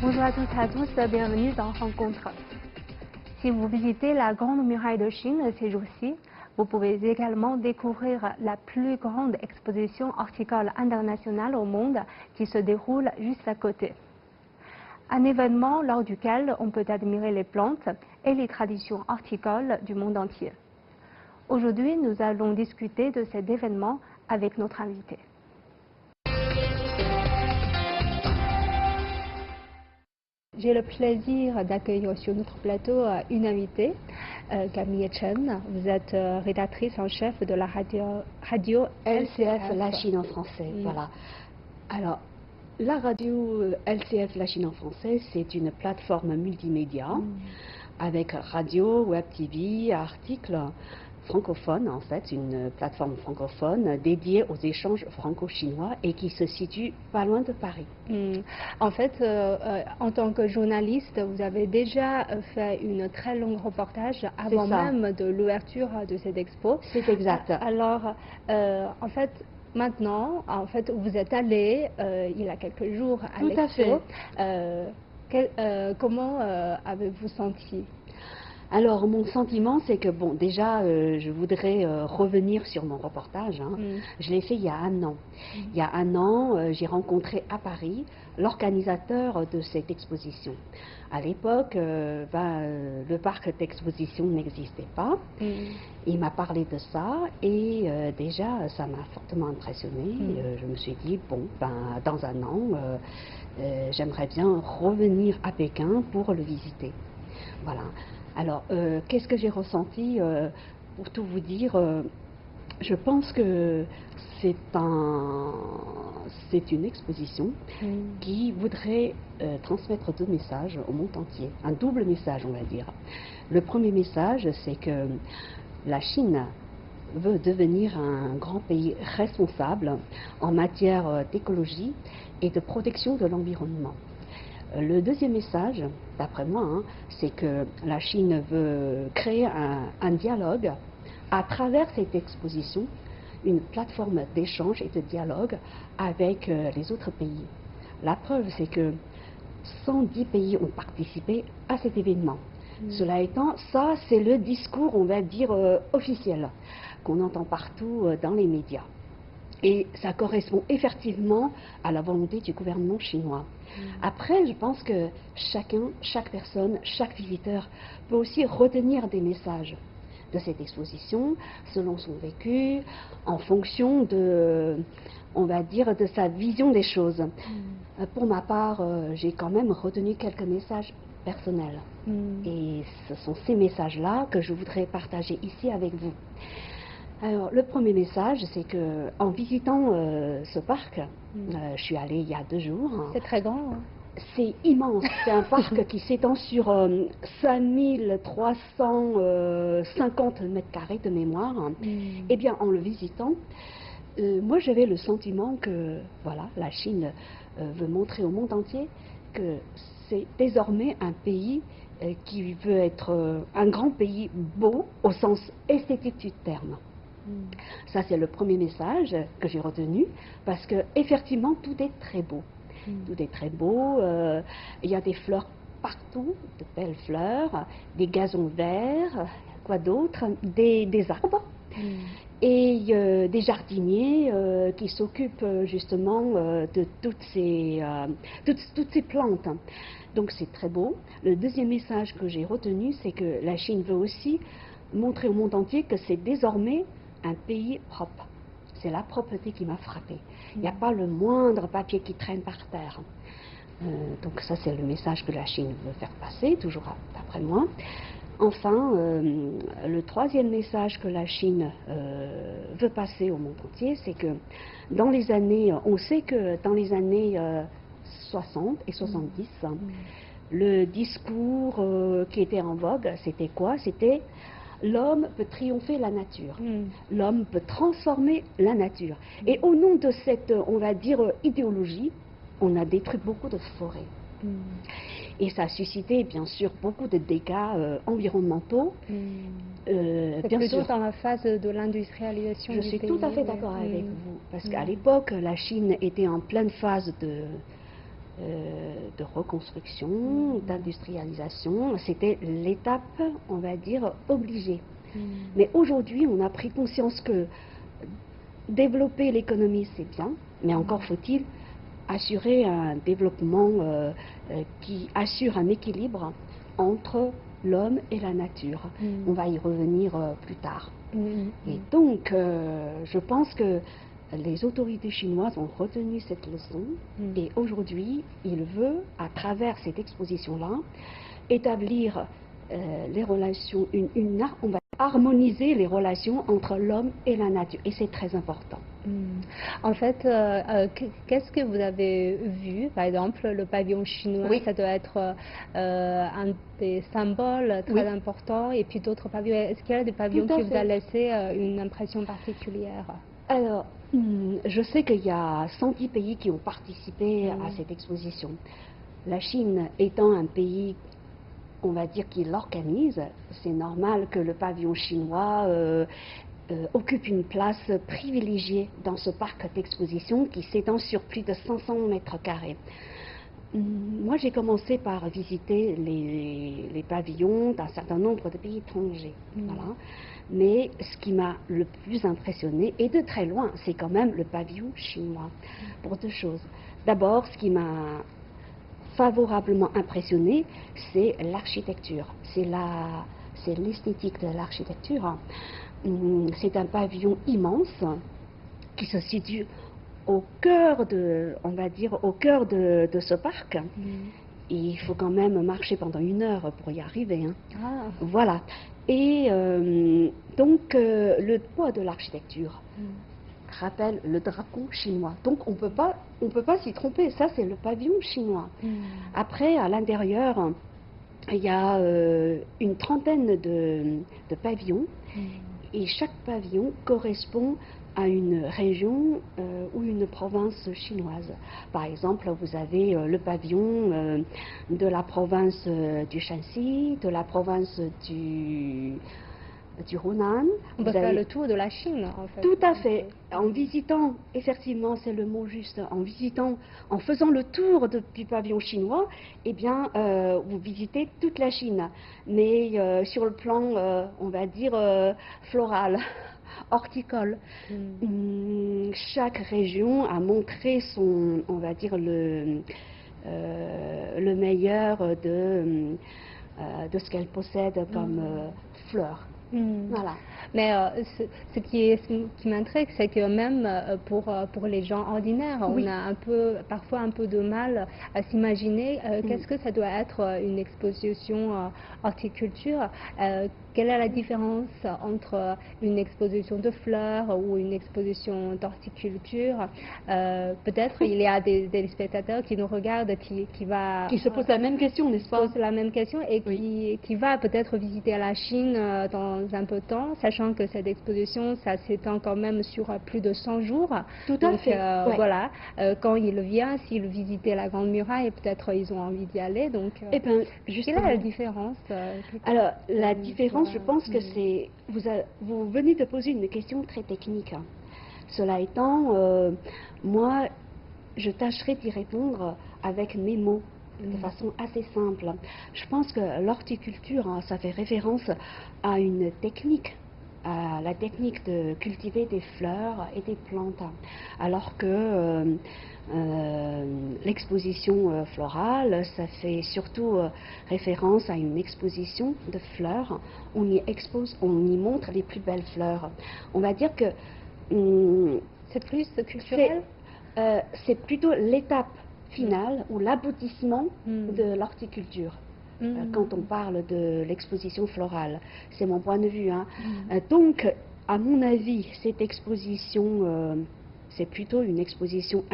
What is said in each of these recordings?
Bonjour à toutes et à tous, bienvenue dans Rencontre. Si vous visitez la Grande Muraille de Chine ces jours-ci, vous pouvez également découvrir la plus grande exposition horticole internationale au monde qui se déroule juste à côté. Un événement lors duquel on peut admirer les plantes et les traditions horticoles du monde entier. Aujourd'hui, nous allons discuter de cet événement avec notre invité. J'ai le plaisir d'accueillir sur notre plateau une invitée, Camille Chen. Vous êtes rédactrice en chef de la radio LCF La Chine en français. Voilà. Alors, la radio LCF La Chine en français, c'est une plateforme multimédia avec radio, web TV, articles francophone, en fait, une plateforme francophone dédiée aux échanges franco-chinois et qui se situe pas loin de Paris. En fait, en tant que journaliste, vous avez déjà fait une très longue reportage avant même de l'ouverture de cette expo. C'est exact. Alors, en fait, maintenant, vous êtes allé il y a quelques jours à l'expo. Comment avez-vous senti? Alors, mon sentiment, c'est que, bon, déjà, je voudrais revenir sur mon reportage. Je l'ai fait il y a un an. Il y a un an, j'ai rencontré à Paris l'organisateur de cette exposition. À l'époque, le parc d'exposition n'existait pas. Il m'a parlé de ça et déjà, ça m'a fortement impressionnée. Je me suis dit, bon, dans un an, j'aimerais bien revenir à Pékin pour le visiter. Voilà. Alors, qu'est-ce que j'ai ressenti? Pour tout vous dire, je pense que c'est une exposition qui voudrait transmettre deux messages au monde entier, un double message, on va dire. Le premier message, c'est que la Chine veut devenir un grand pays responsable en matière d'écologie et de protection de l'environnement. Le deuxième message, d'après moi, c'est que la Chine veut créer un dialogue à travers cette exposition, une plateforme d'échange et de dialogue avec les autres pays. La preuve, c'est que 110 pays ont participé à cet événement. Cela étant, ça, c'est le discours, on va dire, officiel, qu'on entend partout dans les médias. Et ça correspond effectivement à la volonté du gouvernement chinois. Après, je pense que chaque personne, chaque visiteur peut aussi retenir des messages de cette exposition selon son vécu, en fonction de, on va dire, de sa vision des choses. Pour ma part, j'ai quand même retenu quelques messages personnels. Et ce sont ces messages-là que je voudrais partager ici avec vous. Alors, le premier message, c'est que en visitant ce parc, je suis allée il y a 2 jours. C'est très grand. C'est immense. C'est un parc qui s'étend sur 5350 mètres carrés de mémoire. Eh bien, en le visitant, moi, j'avais le sentiment que, voilà, la Chine veut montrer au monde entier que c'est désormais un pays qui veut être un grand pays beau au sens esthétique du terme. Ça, c'est le premier message que j'ai retenu, parce que effectivement, tout est très beau. Tout est très beau. Il y a des fleurs partout, de belles fleurs, des gazons verts, quoi d'autre, des arbres. Et des jardiniers qui s'occupent justement de toutes ces plantes. Donc c'est très beau. Le deuxième message que j'ai retenu, c'est que la Chine veut aussi montrer au monde entier que c'est désormais un pays propre. C'est la propreté qui m'a frappée. Il n'y a pas le moindre papier qui traîne par terre. Donc ça, c'est le message que la Chine veut faire passer, toujours d'après moi. Enfin, le troisième message que la Chine veut passer au monde entier, c'est que dans les années, on sait que dans les années 60 et 70, le discours qui était en vogue, c'était quoi? C'était l'homme peut triompher la nature, l'homme peut transformer la nature. Et au nom de cette, on va dire, idéologie, on a détruit beaucoup de forêts. Et ça a suscité, bien sûr, beaucoup de dégâts environnementaux. C'est plutôt dans la phase de l'industrialisation du pays. Je suis tout à fait d'accord avec vous, parce qu'à l'époque, la Chine était en pleine phase de reconstruction, d'industrialisation. C'était l'étape, on va dire, obligée. Mais aujourd'hui, on a pris conscience que développer l'économie, c'est bien, mais encore faut-il assurer un développement qui assure un équilibre entre l'homme et la nature. On va y revenir plus tard. Et donc, je pense que les autorités chinoises ont retenu cette leçon et aujourd'hui, ils veulent, à travers cette exposition-là, établir les relations, on va harmoniser les relations entre l'homme et la nature. Et c'est très important. En fait, qu'est-ce que vous avez vu? Par exemple, le pavillon chinois, ça doit être un des symboles très importants. Et puis d'autres pavillons. Est-ce qu'il y a des pavillons qui vous ont laissé une impression particulière? Alors, je sais qu'il y a 110 pays qui ont participé à cette exposition. La Chine étant un pays, on va dire, qui l'organise, c'est normal que le pavillon chinois occupe une place privilégiée dans ce parc d'exposition qui s'étend sur plus de 500 mètres carrés. Moi, j'ai commencé par visiter les pavillons d'un certain nombre de pays étrangers. Voilà. Mais ce qui m'a le plus impressionné, et de très loin, c'est quand même le pavillon chinois, pour deux choses. D'abord, ce qui m'a favorablement impressionné, c'est l'architecture, c'est l'esthétique de l'architecture. C'est un pavillon immense qui se situe au cœur de, on va dire, au cœur de ce parc. Et il faut quand même marcher pendant 1 heure pour y arriver. Voilà. Et donc, le poids de l'architecture rappelle le dragon chinois. Donc, on peut pas s'y tromper. Ça, c'est le pavillon chinois. Après, à l'intérieur, il y a une trentaine de pavillons. Et chaque pavillon correspond à une région ou une province chinoise. Par exemple, vous avez le pavillon de la province du Shanxi, de la province du Hunan. On peut faire le tour de la Chine, en fait. Tout à fait. En visitant, effectivement, c'est le mot juste, en faisant le tour du pavillon chinois, eh bien, vous visitez toute la Chine. Mais sur le plan, on va dire, floral, horticole. Chaque région a montré son, on va dire, le meilleur de ce qu'elle possède comme fleurs. Voilà. Mais ce qui m'intrigue, c'est que même pour les gens ordinaires, on a parfois un peu de mal à s'imaginer qu'est-ce que ça doit être une exposition horticulture. Quelle est la différence entre une exposition de fleurs ou une exposition d'horticulture? Peut-être il y a des spectateurs qui nous regardent qui se posent la même question, n'est-ce pas? Pose la même question et qui va peut-être visiter la Chine dans un peu de temps, sachant que cette exposition, ça s'étend quand même sur plus de 100 jours. Tout à fait. Voilà, quand il vient, s'il visitait la Grande Muraille, peut-être ils ont envie d'y aller. Donc, quelle est la différence? Alors, la différence, je pense que c'est... Vous venez de poser une question très technique. Cela étant, moi, je tâcherai d'y répondre avec mes mots, de façon assez simple. Je pense que l'horticulture, ça fait référence à une technique, à la technique de cultiver des fleurs et des plantes, alors que l'exposition florale, ça fait surtout référence à une exposition de fleurs. On y montre les plus belles fleurs. On va dire que c'est plus culturel. C'est plutôt l'étape finale ou l'aboutissement de l'horticulture. Quand on parle de l'exposition florale, c'est mon point de vue. Donc, à mon avis, cette exposition, c'est plutôt une exposition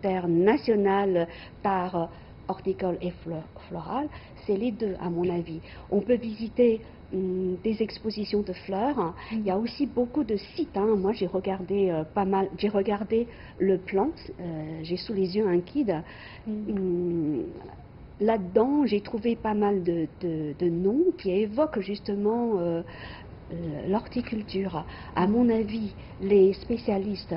internationale d'art horticole et floral. C'est les deux, à mon avis. On peut visiter des expositions de fleurs. Il y a aussi beaucoup de sites. Moi, j'ai regardé pas mal. J'ai regardé le plan. J'ai sous les yeux un guide. Là-dedans, j'ai trouvé pas mal de noms qui évoquent justement l'horticulture. À mon avis, les spécialistes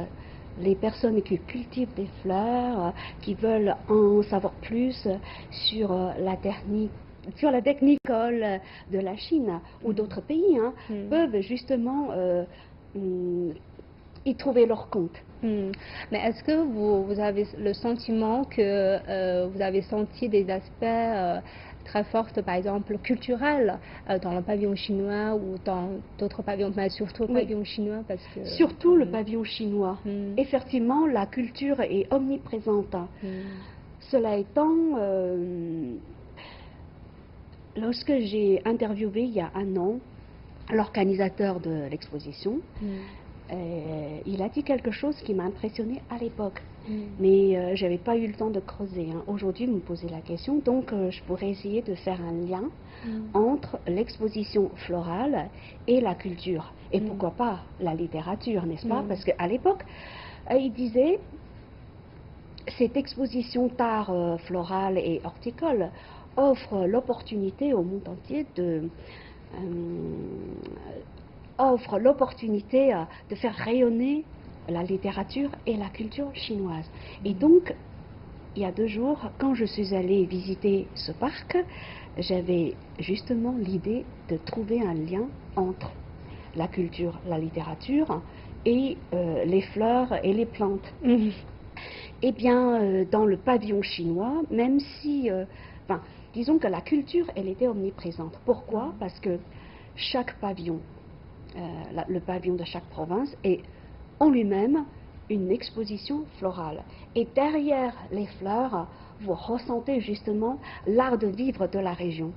les personnes qui cultivent des fleurs, qui veulent en savoir plus sur la technicole de la Chine ou d'autres pays, hein, peuvent justement y trouver leur compte. Mais est-ce que vous avez le sentiment que vous avez senti des aspects très forts, par exemple culturels, dans le pavillon chinois ou dans d'autres pavillons, mais surtout le pavillon chinois parce que... Surtout le pavillon chinois. Effectivement, la culture est omniprésente. Cela étant, lorsque j'ai interviewé il y a un an l'organisateur de l'exposition, il a dit quelque chose qui m'a impressionnée à l'époque, mais je n'avais pas eu le temps de creuser. Hein. Aujourd'hui, vous me posez la question, donc je pourrais essayer de faire un lien entre l'exposition florale et la culture. Et pourquoi pas la littérature, n'est-ce pas? Parce qu'à l'époque, il disait, cette exposition d'art floral et horticole offre l'opportunité au monde entier offre l'opportunité de faire rayonner la littérature et la culture chinoise. Et donc, il y a 2 jours, quand je suis allée visiter ce parc, j'avais justement l'idée de trouver un lien entre la culture, la littérature et les fleurs et les plantes. Eh bien, dans le pavillon chinois, même si, disons que la culture, elle était omniprésente. Pourquoi? Parce que chaque pavillon, le pavillon de chaque province est en lui-même une exposition florale. Et derrière les fleurs, vous ressentez justement l'art de vivre de la région.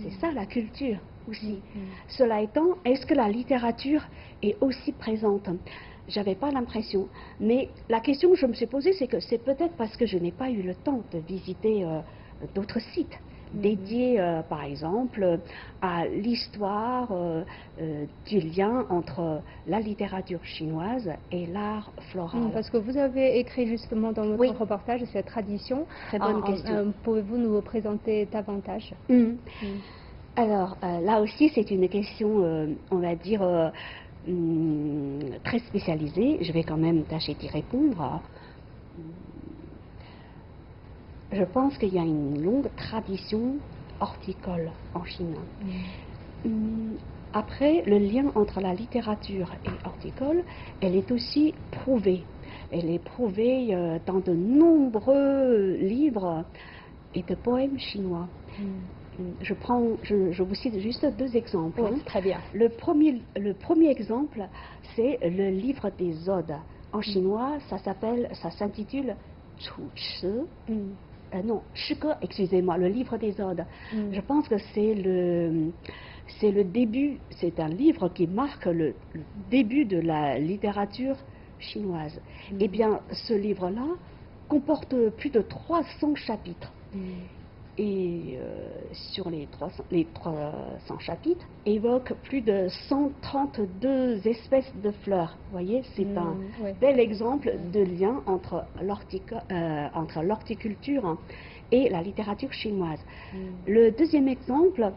C'est ça la culture aussi. Cela étant, est-ce que la littérature est aussi présente? J'avais pas l'impression. Mais la question que je me suis posée, c'est que c'est peut-être parce que je n'ai pas eu le temps de visiter d'autres sites dédiés, par exemple, à l'histoire du lien entre la littérature chinoise et l'art floral. Parce que vous avez écrit justement dans votre reportage cette tradition. Très bonne question. Pouvez-vous nous présenter davantage? Alors, là aussi, c'est une question, on va dire, très spécialisée. Je vais quand même tâcher d'y répondre. Je pense qu'il y a une longue tradition horticole en Chine. Après, le lien entre la littérature et horticole, elle est aussi prouvée. Elle est prouvée dans de nombreux livres et de poèmes chinois. Je vous cite juste 2 exemples. Oui, très bien. Le premier exemple, c'est le livre des Odes. En chinois, ça s'intitule Chu Chi. Non, Shige, excusez-moi, le livre des Odes. Je pense que c'est le début, c'est un livre qui marque le début de la littérature chinoise. Eh bien, ce livre-là comporte plus de 300 chapitres. Et sur les 300 chapitres, évoque plus de 132 espèces de fleurs. Vous voyez, c'est un bel exemple de lien entre l'horticulture et la littérature chinoise. Le deuxième exemple,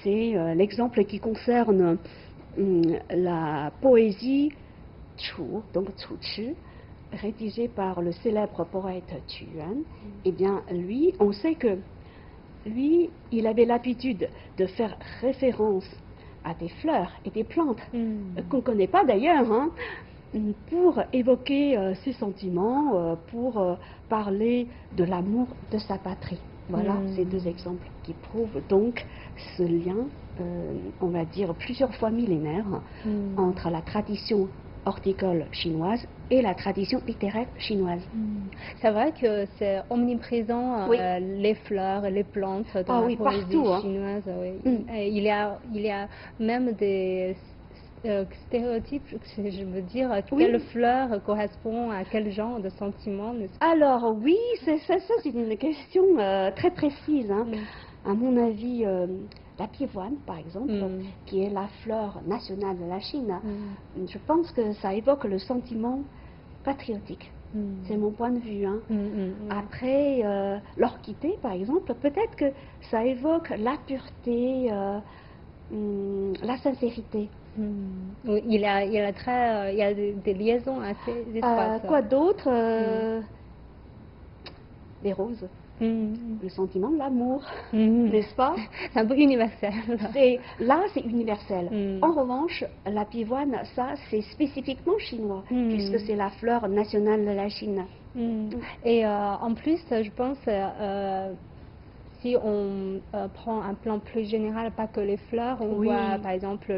c'est l'exemple qui concerne la poésie Chu, donc Chu Chi, rédigée par le célèbre poète Tu Yuan. Eh bien, lui, on sait que lui, il avait l'habitude de faire référence à des fleurs et des plantes qu'on ne connaît pas d'ailleurs, hein, pour évoquer ses sentiments, pour parler de l'amour de sa patrie. Voilà ces 2 exemples qui prouvent donc ce lien, on va dire plusieurs fois millénaire, entre la tradition horticole chinoise et la tradition littéraire chinoise. C'est vrai que c'est omniprésent, les fleurs, les plantes dans la poésie partout, chinoise. Il y a même des stéréotypes, je veux dire, quelle fleur correspond à quel genre de sentiment. Alors oui, ça c'est une question très précise. Hein. À mon avis, la pivoine, par exemple, qui est la fleur nationale de la Chine, je pense que ça évoque le sentiment patriotique. C'est mon point de vue. Hein. Après, l'orchidée, par exemple, peut-être que ça évoque la pureté, la sincérité. Oui, il y a des liaisons assez étroites. Quoi d'autre Les roses. Le sentiment de l'amour, n'est-ce pas? C'est un peu universel. Là, c'est universel. En revanche, la pivoine, ça, c'est spécifiquement chinois, puisque c'est la fleur nationale de la Chine. Et en plus, je pense, si on prend un plan plus général, pas que les fleurs, on voit par exemple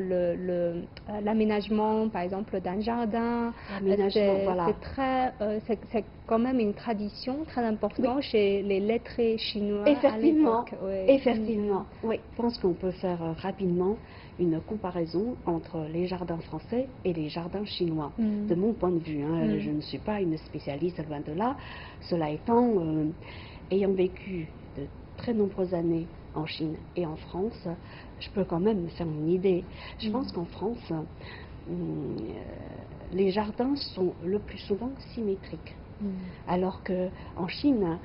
l'aménagement, par exemple, d'un jardin. Voilà. C'est quand même une tradition très importante chez les lettrés chinois. Effectivement, à l'époque. effectivement. Oui, je pense qu'on peut faire rapidement une comparaison entre les jardins français et les jardins chinois. De mon point de vue, je ne suis pas une spécialiste, loin de là. Cela étant, ayant vécu de très nombreuses années en Chine et en France, je peux quand même me faire une idée. Je pense qu'en France, les jardins sont le plus souvent symétriques. Alors qu'en Chine,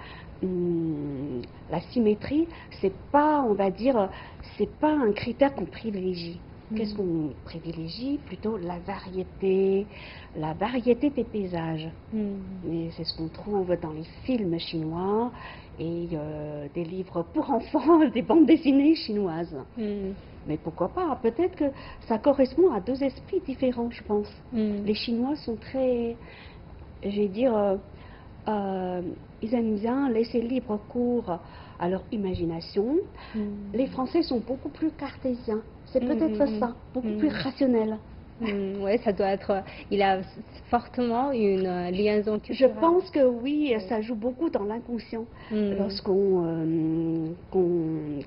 la symétrie, c'est pas, on va dire, c'est pas un critère qu'on privilégie. Qu'est-ce qu'on privilégie? Plutôt la variété des paysages. Et c'est ce qu'on trouve dans les films chinois et des livres pour enfants, des bandes dessinées chinoises. Mais pourquoi pas? Peut-être que ça correspond à deux esprits différents, je pense. Les Chinois sont très, je vais dire, ils aiment bien laisser libre cours à leur imagination. Les Français sont beaucoup plus cartésiens. C'est peut-être ça, beaucoup plus rationnel. Oui, ça doit être. Il a fortement une liaison culturelle. Je pense que oui, ça joue beaucoup dans l'inconscient. Lorsqu'on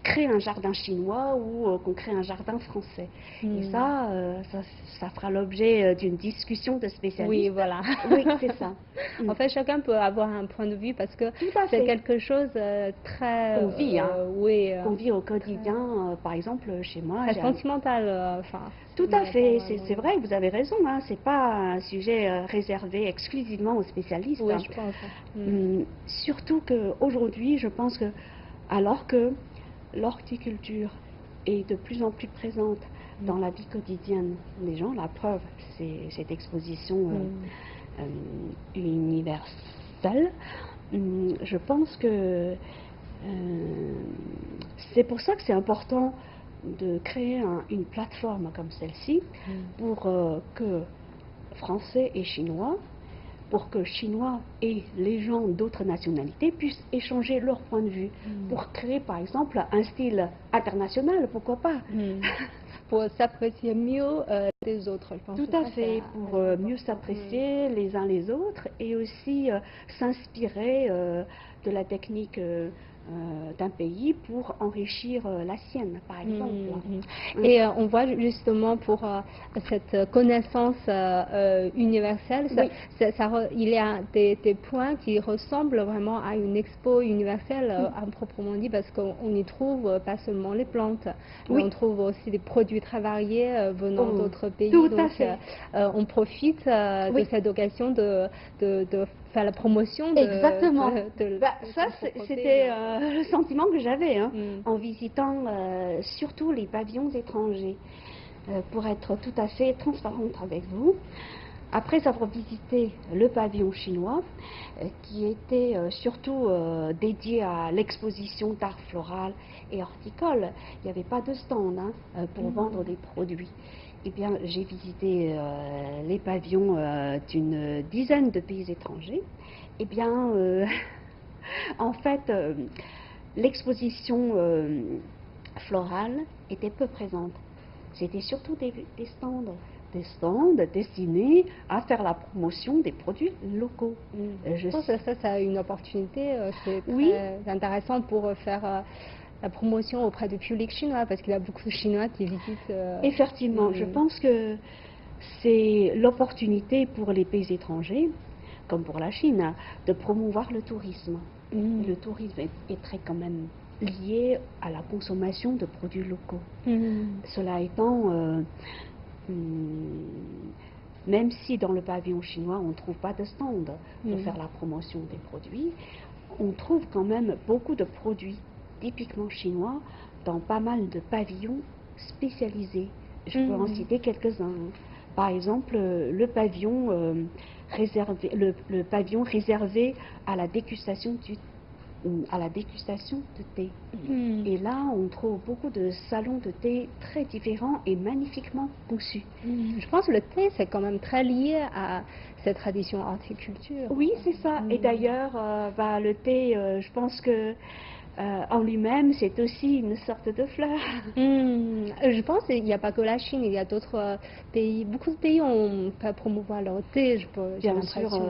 crée un jardin chinois ou qu'on crée un jardin français. Et ça fera l'objet d'une discussion de spécialistes. Oui, voilà. Oui, c'est ça. En fait, chacun peut avoir un point de vue parce que c'est quelque chose très. On vit, on vit au quotidien. Par exemple, chez moi. C'est sentimental. Tout à fait, c'est vrai, vous avez raison, c'est pas un sujet réservé exclusivement aux spécialistes. Oui, je pense. Surtout qu'aujourd'hui, je pense que, alors que l'horticulture est de plus en plus présente dans la vie quotidienne des gens, la preuve, c'est cette exposition universelle, je pense que c'est pour ça que c'est important de créer une plateforme comme celle-ci pour que Français et Chinois, pour que Chinois et les gens d'autres nationalités puissent échanger leur point de vue, pour créer par exemple un style international, pourquoi pas pour s'apprécier mieux les autres. Je pense Tout à fait, pour mieux s'apprécier les uns les autres et aussi s'inspirer de la technique d'un pays pour enrichir la sienne, par exemple. Et on voit justement pour cette connaissance universelle, il y a des points qui ressemblent vraiment à une expo universelle à proprement dit, parce qu'on y trouve pas seulement les plantes, mais on trouve aussi des produits très variés venant d'autres pays. Tout donc à fait. on profite de cette occasion de faire la promotion Exactement. Ça, c'était le sentiment que j'avais en visitant surtout les pavillons étrangers. Pour être tout à fait transparente avec vous, après avoir visité le pavillon chinois, qui était surtout dédié à l'exposition d'art floral et horticole, il n'y avait pas de stand pour vendre des produits. Eh bien, j'ai visité les pavillons d'une dizaine de pays étrangers. Eh bien, en fait, l'exposition florale était peu présente. C'était surtout des stands destinés à faire la promotion des produits locaux. Je pense que ça a une opportunité, c'est très intéressant pour faire la promotion auprès du public chinois, parce qu'il y a beaucoup de Chinois qui visitent. Effectivement, je pense que c'est l'opportunité pour les pays étrangers, comme pour la Chine, de promouvoir le tourisme. Le tourisme est très quand même lié à la consommation de produits locaux. Cela étant, même si dans le pavillon chinois on ne trouve pas de stand pour faire la promotion des produits, on trouve quand même beaucoup de produits typiquement chinois dans pas mal de pavillons spécialisés Je peux en citer quelques-uns. Par exemple, le pavillon réservé à la dégustation de thé. Et là, on trouve beaucoup de salons de thé très différents et magnifiquement conçus. Je pense que le thé, c'est quand même très lié à cette tradition horticulture. Oui, c'est ça. Et d'ailleurs, le thé, je pense que en lui-même, c'est aussi une sorte de fleur. Je pense qu'il n'y a pas que la Chine, il y a d'autres pays. Beaucoup de pays ont fait promouvoir leur thé, j'ai Bien sûr, l'impression.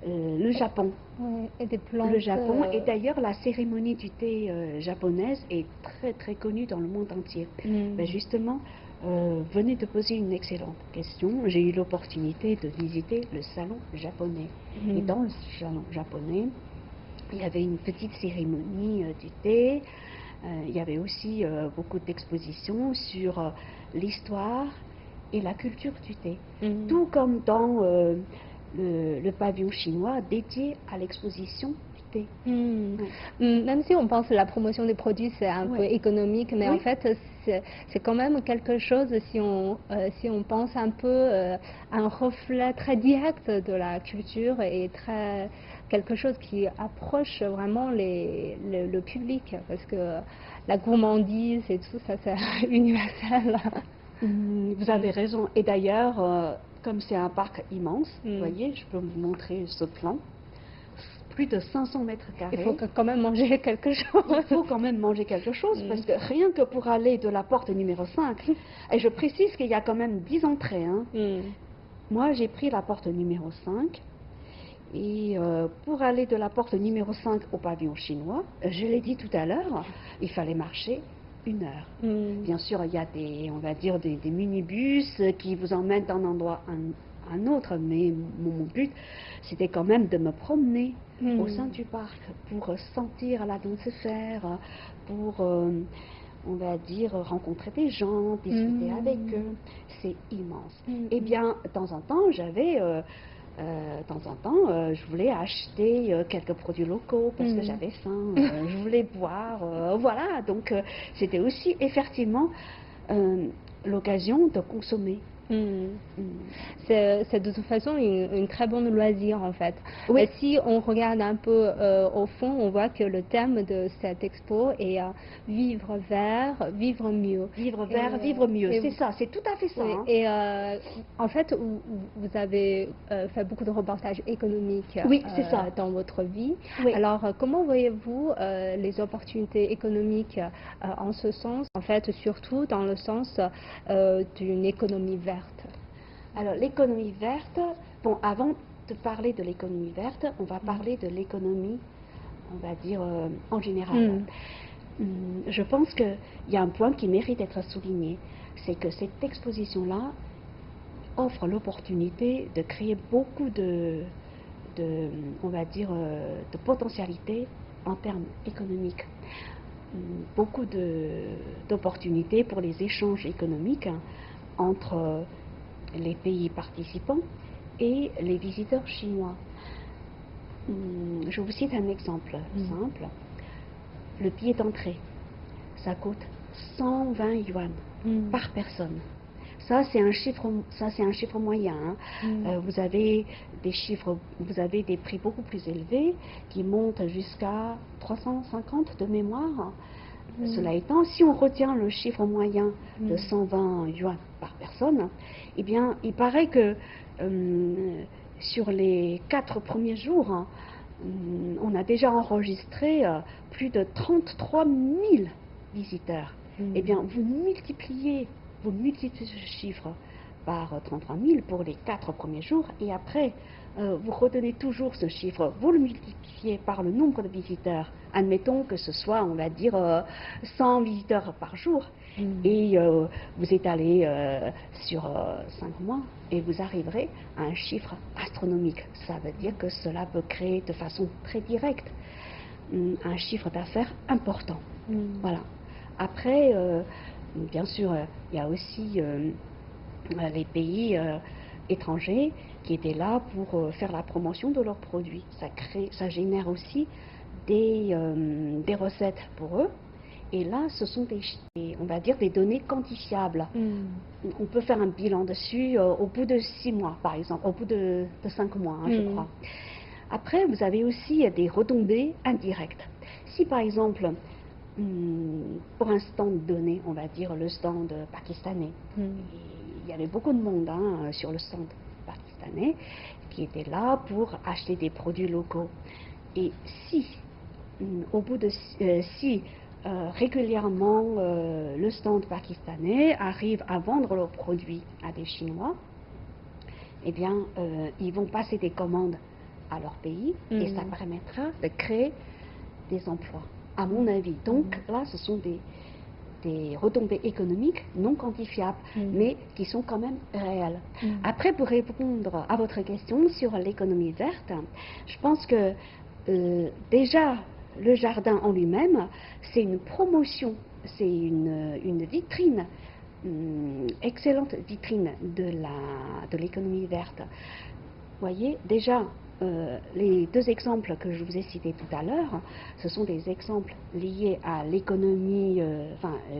le Japon. Ouais, et des plantes. Le Japon, et d'ailleurs la cérémonie du thé japonaise est très très connue dans le monde entier. Ben justement, venez de poser une excellente question. J'ai eu l'opportunité de visiter le salon japonais. Et dans le salon japonais, il y avait une petite cérémonie du thé. Il y avait aussi beaucoup d'expositions sur l'histoire et la culture du thé. Tout comme dans le pavillon chinois dédié à l'exposition du thé. Même si on pense que la promotion des produits c'est un peu économique, mais en fait c'est quand même quelque chose, si on pense un peu, un reflet très direct de la culture et quelque chose qui approche vraiment le public, parce que la gourmandise et tout ça c'est universel. Vous avez raison. Et d'ailleurs, comme c'est un parc immense, vous voyez, je peux vous montrer ce plan, plus de 500 mètres carrés. Il faut quand même manger quelque chose. Il faut quand même manger quelque chose, parce que rien que pour aller de la porte numéro 5, et je précise qu'il y a quand même 10 entrées. Moi, j'ai pris la porte numéro 5, et pour aller de la porte numéro 5 au pavillon chinois, je l'ai dit tout à l'heure, il fallait marcher 1 heure. Bien sûr, il y a on va dire des minibus qui vous emmènent d'un endroit à un autre, mais mon but, c'était quand même de me promener au sein du parc pour sentir l'atmosphère, pour, on va dire, rencontrer des gens, discuter avec eux. C'est immense. Et bien, de temps en temps, je voulais acheter quelques produits locaux parce que j'avais faim, je voulais boire, voilà. Donc, c'était aussi effectivement l'occasion de consommer. C'est de toute façon une très bonne loisir en fait. Oui. Si on regarde un peu au fond, on voit que le thème de cette expo est vivre vert, vivre mieux. Vivre vert, vivre mieux, c'est ça, c'est tout à fait ça. Oui. Et en fait, vous avez fait beaucoup de reportages économiques c'est ça. dans votre vie. Oui. Alors, comment voyez-vous les opportunités économiques en ce sens, en fait, surtout dans le sens d'une économie verte? Alors, l'économie verte, bon, avant de parler de l'économie verte, on va parler de l'économie, on va dire, en général. Je pense qu'il y a un point qui mérite d'être souligné, c'est que cette exposition-là offre l'opportunité de créer beaucoup on va dire, de potentialités en termes économiques. Beaucoup d'opportunités pour les échanges économiques entre les pays participants et les visiteurs chinois. Je vous cite un exemple simple. Le billet d'entrée, ça coûte 120 yuan par personne. Ça, c'est un chiffre moyen. Vous avez des prix beaucoup plus élevés qui montent jusqu'à 350 de mémoire. Cela étant, si on retient le chiffre moyen de 120 yuan par personne, eh bien, il paraît que sur les 4 premiers jours, on a déjà enregistré plus de 33 000 visiteurs. Eh bien, vous multipliez ce chiffre par 33 000 pour les 4 premiers jours, et après, vous retenez toujours ce chiffre, vous le multipliez par le nombre de visiteurs. Admettons que ce soit, on va dire, 100 visiteurs par jour, et vous étalez sur 5 mois, et vous arriverez à un chiffre astronomique. Ça veut dire que cela peut créer de façon très directe un chiffre d'affaires important. Voilà. Après, bien sûr, il y a aussi les pays étrangers qui étaient là pour faire la promotion de leurs produits. Ça génère aussi des recettes pour eux, Et là, ce sont on va dire, des données quantifiables. On peut faire un bilan dessus au bout de 6 mois, par exemple, au bout de 5 mois, je crois. Après, vous avez aussi des retombées indirectes. Si, par exemple, pour un stand donné, on va dire le stand pakistanais, il y avait beaucoup de monde sur le stand pakistanais qui était là pour acheter des produits locaux. Et si, au bout de régulièrement le stand pakistanais arrive à vendre leurs produits à des Chinois, eh bien, ils vont passer des commandes à leur pays et ça permettra de créer des emplois, à mon avis. Donc là, ce sont des retombées économiques non quantifiables, mais qui sont quand même réelles. Après, pour répondre à votre question sur l'économie verte, je pense que déjà, le jardin en lui-même, c'est une promotion, c'est une vitrine, excellente vitrine de l'économie verte. Vous voyez, déjà, les 2 exemples que je vous ai cités tout à l'heure, ce sont des exemples liés à l'économie,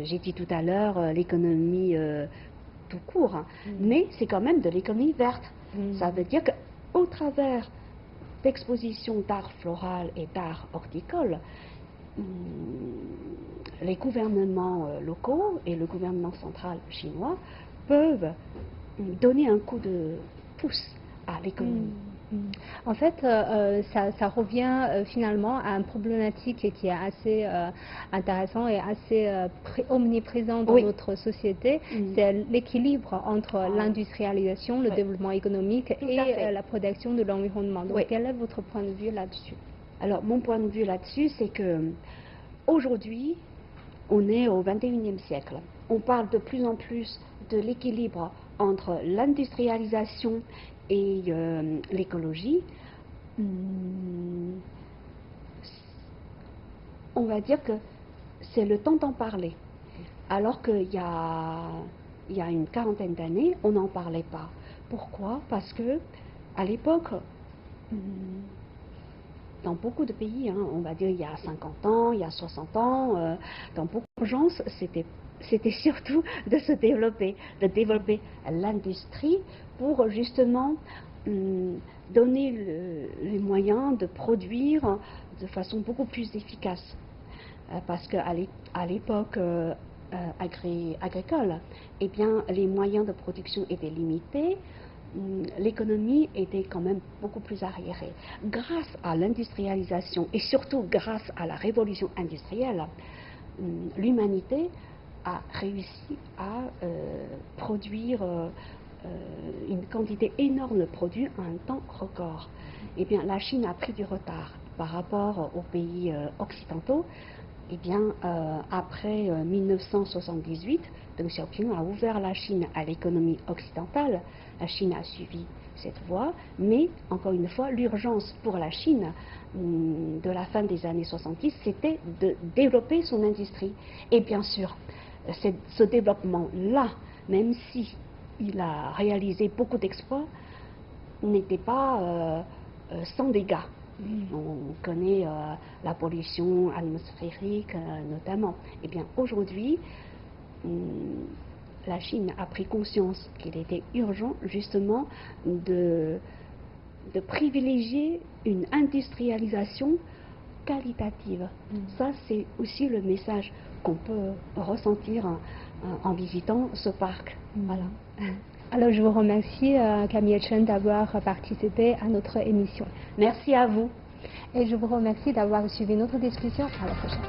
j'ai dit tout à l'heure l'économie tout court, mais c'est quand même de l'économie verte. Ça veut dire qu'au travers d'expositions d'art floral et d'art horticole, les gouvernements locaux et le gouvernement central chinois peuvent donner un coup de pouce à l'économie. En fait, ça revient finalement à une problématique qui est assez intéressante et assez omniprésente dans notre société. C'est l'équilibre entre l'industrialisation, le développement économique et la protection de l'environnement. Donc, quel est votre point de vue là-dessus? Alors, mon point de vue là-dessus, c'est que aujourd'hui, on est au 21e siècle. On parle de plus en plus de l'équilibre entre l'industrialisation et l'écologie. On va dire que c'est le temps d'en parler. Alors qu'il y a une quarantaine d'années, on n'en parlait pas. Pourquoi? Parce que à l'époque, dans beaucoup de pays, on va dire il y a 50 ans, il y a 60 ans, dans beaucoup d'urgences, c'était surtout de se développer, de développer l'industrie pour justement donner les moyens de produire de façon beaucoup plus efficace. Parce qu'à l'époque agricole, eh bien, les moyens de production étaient limités. L'économie était quand même beaucoup plus arriérée. Grâce à l'industrialisation et surtout grâce à la révolution industrielle, l'humanité a réussi à produire une quantité énorme de produits en un temps record. Eh bien, la Chine a pris du retard par rapport aux pays occidentaux. Eh bien, après 1978, Deng Xiaoping a ouvert la Chine à l'économie occidentale. La Chine a suivi cette voie, mais encore une fois, l'urgence pour la Chine de la fin des années 70, c'était de développer son industrie. Et bien sûr, ce développement-là, même si il a réalisé beaucoup d'exploits, n'était pas sans dégâts. On connaît la pollution atmosphérique notamment. Eh bien, aujourd'hui, la Chine a pris conscience qu'il était urgent justement de privilégier une industrialisation qualitative. Ça, c'est aussi le message qu'on peut ressentir en visitant ce parc. Voilà. Alors, je vous remercie, Camille Chen, d'avoir participé à notre émission. Merci à vous. Et je vous remercie d'avoir suivi notre discussion. À la prochaine.